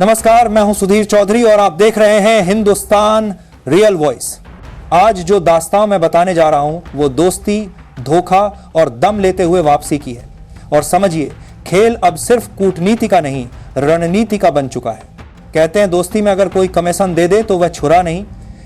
नमस्कार, मैं हूं सुधीर चौधरी और आप देख रहे हैं हिंदुस्तान रियल वॉइस। आज जो दास्तां मैं बताने जा रहा हूं वो दोस्ती, धोखा और दम लेते हुए वापसी की है। और समझिए, खेल अब सिर्फ कूटनीति का नहीं, रणनीति का बन चुका है। कहते हैं दोस्ती में अगर कोई कमीशन दे दे तो वह छुरा नहीं,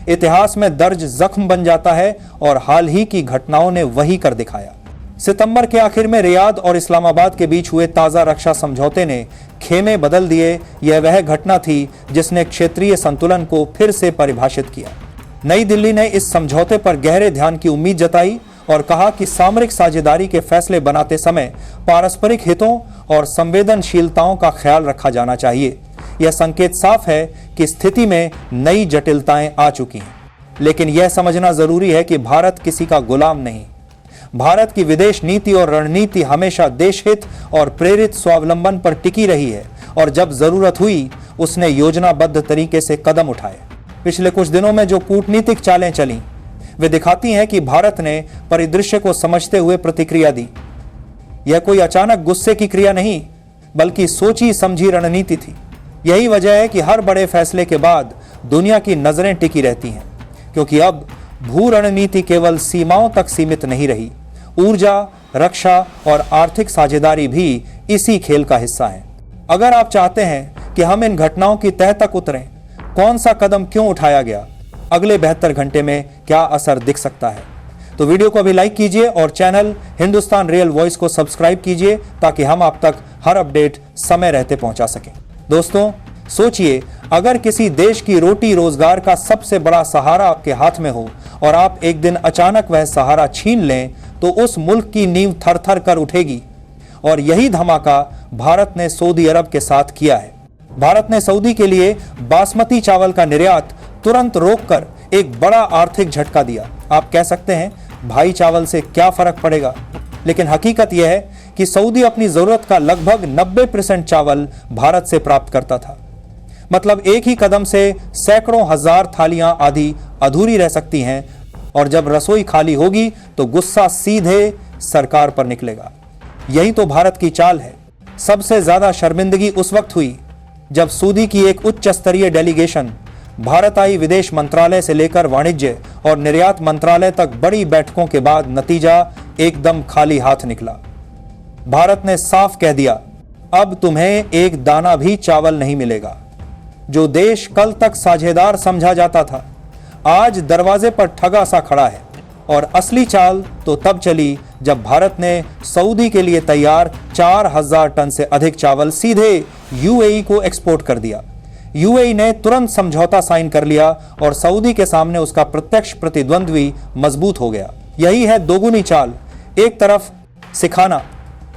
इतिहास में दर्ज जख्म बन जाता है और हाल ही की घटनाओं ने वही कर दिखाया। सितंबर के आखिर में रियाद और इस्लामाबाद के बीच हुए ताज़ा रक्षा समझौते ने खेमे बदल दिए। यह वह घटना थी जिसने क्षेत्रीय संतुलन को फिर से परिभाषित किया। नई दिल्ली ने इस समझौते पर गहरे ध्यान की उम्मीद जताई और कहा कि सामरिक साझेदारी के फैसले बनाते समय पारस्परिक हितों और संवेदनशीलताओं का ख्याल रखा जाना चाहिए। यह संकेत साफ है कि स्थिति में नई जटिलताएं आ चुकी हैं। लेकिन यह समझना जरूरी है कि भारत किसी का गुलाम नहीं। भारत की विदेश नीति और रणनीति हमेशा देशहित और प्रेरित स्वावलंबन पर टिकी रही है और जब जरूरत हुई उसने योजनाबद्ध तरीके से कदम उठाए। पिछले कुछ दिनों में जो कूटनीतिक चालें चलीं, वे दिखाती हैं कि भारत ने परिदृश्य को समझते हुए प्रतिक्रिया दी। यह कोई अचानक गुस्से की क्रिया नहीं, बल्कि सोची समझी रणनीति थी। यही वजह है कि हर बड़े फैसले के बाद दुनिया की नजरें टिकी रहती हैं, क्योंकि अब भू रणनीति केवल सीमाओं तक सीमित नहीं रही। ऊर्जा, रक्षा और आर्थिक साझेदारी भी इसी खेल का हिस्सा है। अगर आप चाहते हैं कि हम इन घटनाओं की तह तक उतरें, कौन सा कदम क्यों उठाया गया, अगले 72 घंटे में क्या असर दिख सकता है, तो वीडियो को अभी लाइक कीजिए और चैनल हिंदुस्तान रियल वॉइस को सब्सक्राइब कीजिए ताकि हम आप तक हर अपडेट समय रहते पहुंचा सकें। दोस्तों, सोचिए, अगर किसी देश की रोटी रोजगार का सबसे बड़ा सहारा आपके हाथ में हो और आप एक दिन अचानक वह सहारा छीन लें तो उस मुल्क की नींव थर-थर कर उठेगी। और यही धमाका भारत ने सऊदी अरब के साथ किया है। भारत ने सऊदी के लिए बासमती चावल का निर्यात तुरंत रोककर एक बड़ा आर्थिक झटका दिया। आप कह सकते हैं, भाई चावल से क्या फर्क पड़ेगा, लेकिन हकीकत यह है कि सऊदी अपनी जरूरत का लगभग 90% चावल भारत से प्राप्त करता था। मतलब एक ही कदम से सैकड़ों हजार थालियां आधी अधूरी रह सकती हैं और जब रसोई खाली होगी तो गुस्सा सीधे सरकार पर निकलेगा। यही तो भारत की चाल है। सबसे ज्यादा शर्मिंदगी उस वक्त हुई जब सऊदी की एक उच्च स्तरीय डेलीगेशन भारत आई। विदेश मंत्रालय से लेकर वाणिज्य और निर्यात मंत्रालय तक बड़ी बैठकों के बाद नतीजा एकदम खाली हाथ निकला। भारत ने साफ कह दिया, अब तुम्हें एक दाना भी चावल नहीं मिलेगा। जो देश कल तक साझेदार समझा जाता था, आज दरवाजे पर ठगा सा खड़ा है। और असली चाल तो तब चली जब भारत ने सऊदी के लिए तैयार 4000 टन से अधिक चावल सीधे यूएई को एक्सपोर्ट कर दिया। यूएई ने तुरंत समझौता साइन कर लिया और सऊदी के सामने उसका प्रत्यक्ष प्रतिद्वंद्वी मजबूत हो गया। यही है दोगुनी चाल, एक तरफ सिखाना,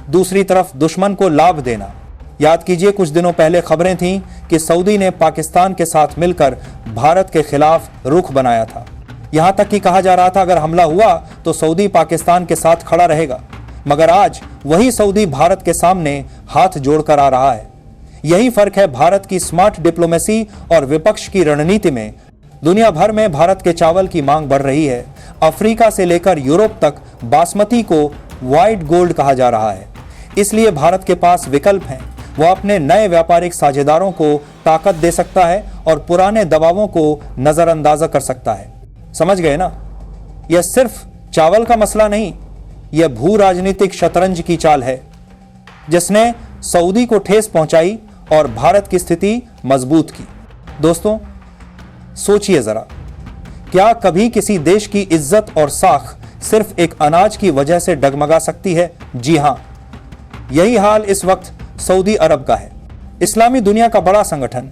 दूसरी तरफ दुश्मन को लाभ देना। याद कीजिए, कुछ दिनों पहले खबरें थीं कि सऊदी ने पाकिस्तान के साथ मिलकर भारत के खिलाफ रुख बनाया था। यहां तक कि कहा जा रहा था अगर हमला हुआ तो सऊदी पाकिस्तान के साथ खड़ा रहेगा। मगर आज वही सऊदी भारत के सामने हाथ जोड़कर आ रहा है। यही फर्क है भारत की स्मार्ट डिप्लोमेसी और विपक्ष की रणनीति में। दुनिया भर में भारत के चावल की मांग बढ़ रही है। अफ्रीका से लेकर यूरोप तक बासमती को व्हाइट गोल्ड कहा जा रहा है। इसलिए भारत के पास विकल्प हैं। वो अपने नए व्यापारिक साझेदारों को ताकत दे सकता है और पुराने दबावों को नजरअंदाज कर सकता है। समझ गए ना? यह सिर्फ चावल का मसला नहीं, यह भू राजनीतिक शतरंज की चाल है जिसने सऊदी को ठेस पहुंचाई और भारत की स्थिति मजबूत की। दोस्तों, सोचिए जरा, क्या कभी किसी देश की इज्जत और साख सिर्फ एक अनाज की वजह से डगमगा सकती है? जी हां, यही हाल इस वक्त सऊदी अरब का है। इस्लामी दुनिया का बड़ा संगठन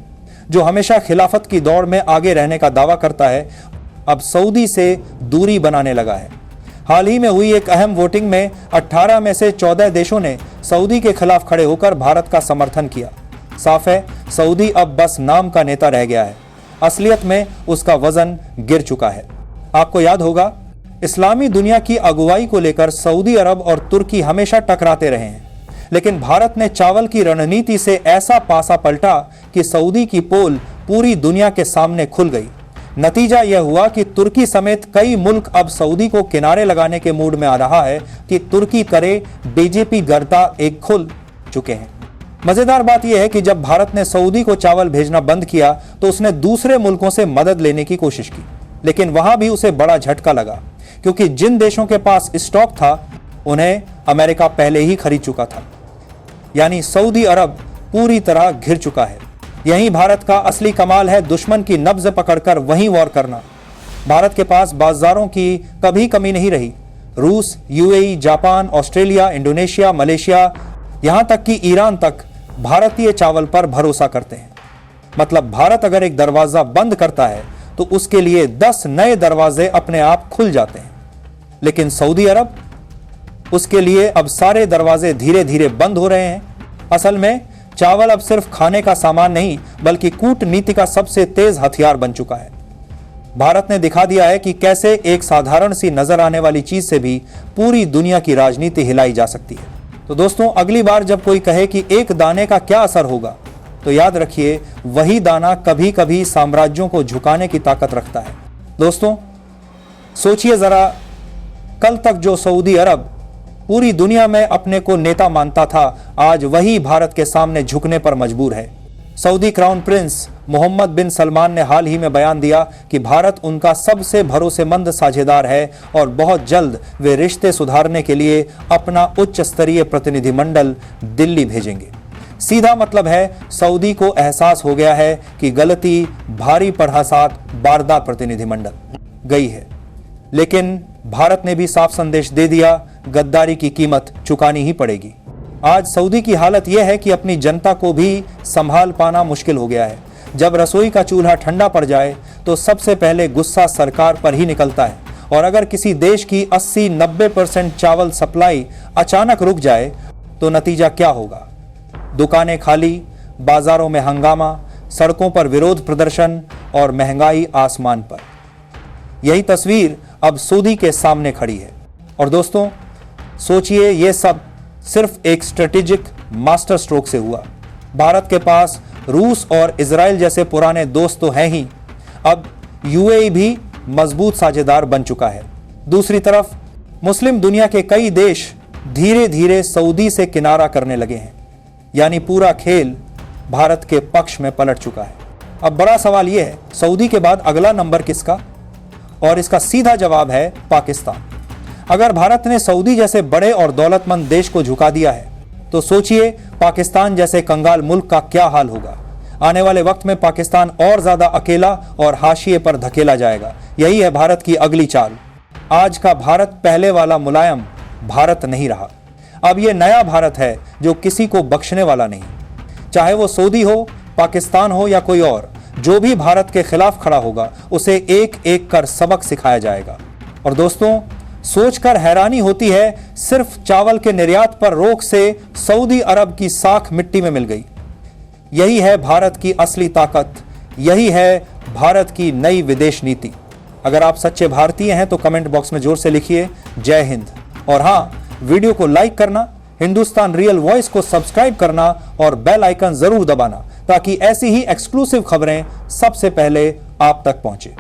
जो हमेशा खिलाफत की दौड़ में आगे रहने का दावा करता है, अब सऊदी से दूरी बनाने लगा है। हाल ही में हुई एक अहम वोटिंग में 18 में से 14 देशों ने सऊदी के खिलाफ खड़े होकर भारत का समर्थन किया। साफ है, सऊदी अब बस नाम का नेता रह गया है, असलियत में उसका वजन गिर चुका है। आपको याद होगा, इस्लामी दुनिया की अगुवाई को लेकर सऊदी अरब और तुर्की हमेशा टकराते रहे हैं, लेकिन भारत ने चावल की रणनीति से ऐसा पासा पलटा कि सऊदी की पोल पूरी दुनिया के सामने खुल गई। नतीजा यह हुआ कि तुर्की समेत कई मुल्क अब सऊदी को किनारे लगाने के मूड में आ रहा है कि तुर्की करे बीजेपी गर्दा एक खुल चुके हैं। मजेदार बात यह है कि जब भारत ने सऊदी को चावल भेजना बंद किया तो उसने दूसरे मुल्कों से मदद लेने की कोशिश की, लेकिन वहां भी उसे बड़ा झटका लगा, क्योंकि जिन देशों के पास स्टॉक था उन्हें अमेरिका पहले ही खरीद चुका था। यानी सऊदी अरब पूरी तरह घिर चुका है। यही भारत का असली कमाल है, दुश्मन की नब्ज पकड़कर वहीं वॉर करना। भारत के पास बाजारों की कभी कमी नहीं रही। रूस, UAE, Japan, Australia, Indonesia, Malaysia, यहां तक कि ईरान तक भारतीय चावल पर भरोसा करते हैं। मतलब भारत अगर एक दरवाजा बंद करता है तो उसके लिए 10 नए दरवाजे अपने आप खुल जाते हैं। लेकिन सऊदी अरब, उसके लिए अब सारे दरवाजे धीरे धीरे बंद हो रहे हैं। असल में चावल अब सिर्फ खाने का सामान नहीं, बल्कि कूटनीति का सबसे तेज हथियार बन चुका है। भारत ने दिखा दिया है कि कैसे एक साधारण सी नजर आने वाली चीज से भी पूरी दुनिया की राजनीति हिलाई जा सकती है। तो दोस्तों, अगली बार जब कोई कहे कि एक दाने का क्या असर होगा, तो याद रखिए वही दाना कभी कभी साम्राज्यों को झुकाने की ताकत रखता है। दोस्तों, सोचिए जरा, कल तक जो सऊदी अरब पूरी दुनिया में अपने को नेता मानता था, आज वही भारत के सामने झुकने पर मजबूर है। सऊदी क्राउन प्रिंस मोहम्मद बिन सलमान ने हाल ही में बयान दिया कि भारत उनका सबसे भरोसेमंद साझेदार है और बहुत जल्द वे रिश्ते सुधारने के लिए अपना उच्च स्तरीय प्रतिनिधिमंडल दिल्ली भेजेंगे। सीधा मतलब है, सऊदी को एहसास हो गया है कि गलती भारी पड़ा साथ बारदा प्रतिनिधिमंडल गई है। लेकिन भारत ने भी साफ संदेश दे दिया, गद्दारी की कीमत चुकानी ही पड़ेगी। आज सऊदी की हालत यह है कि अपनी जनता को भी संभाल पाना मुश्किल हो गया है। जब रसोई का चूल्हा ठंडा पड़ जाए तो सबसे पहले गुस्सा सरकार पर ही निकलता है, और अगर किसी देश की 80-90% चावल सप्लाई अचानक रुक जाए तो नतीजा क्या होगा? दुकानें खाली, बाजारों में हंगामा, सड़कों पर विरोध प्रदर्शन और महंगाई आसमान पर। यही तस्वीर अब सऊदी के सामने खड़ी है। और दोस्तों, सोचिए, ये सब सिर्फ एक स्ट्रेटेजिक मास्टर स्ट्रोक से हुआ। भारत के पास रूस और इजराइल जैसे पुराने दोस्त तो हैं ही, अब यूएई भी मजबूत साझेदार बन चुका है। दूसरी तरफ मुस्लिम दुनिया के कई देश धीरे धीरे सऊदी से किनारा करने लगे हैं। यानी पूरा खेल भारत के पक्ष में पलट चुका है। अब बड़ा सवाल यह है, सऊदी के बाद अगला नंबर किसका? और इसका सीधा जवाब है पाकिस्तान। अगर भारत ने सऊदी जैसे बड़े और दौलतमंद देश को झुका दिया है, तो सोचिए पाकिस्तान जैसे कंगाल मुल्क का क्या हाल होगा। आने वाले वक्त में पाकिस्तान और ज्यादा अकेला और हाशिए पर धकेला जाएगा। यही है भारत की अगली चाल। आज का भारत पहले वाला मुलायम भारत नहीं रहा। अब यह नया भारत है जो किसी को बख्शने वाला नहीं। चाहे वो सऊदी हो, पाकिस्तान हो या कोई और, जो भी भारत के खिलाफ खड़ा होगा उसे एक एक कर सबक सिखाया जाएगा। और दोस्तों, सोचकर हैरानी होती है, सिर्फ चावल के निर्यात पर रोक से सऊदी अरब की साख मिट्टी में मिल गई। यही है भारत की असली ताकत, यही है भारत की नई विदेश नीति। अगर आप सच्चे भारतीय हैं तो कमेंट बॉक्स में जोर से लिखिए जय हिंद। और हाँ, वीडियो को लाइक करना, हिंदुस्तान रियल वॉइस को सब्सक्राइब करना और बेल आइकन जरूर दबाना, ताकि ऐसी ही एक्सक्लूसिव खबरें सबसे पहले आप तक पहुंचे।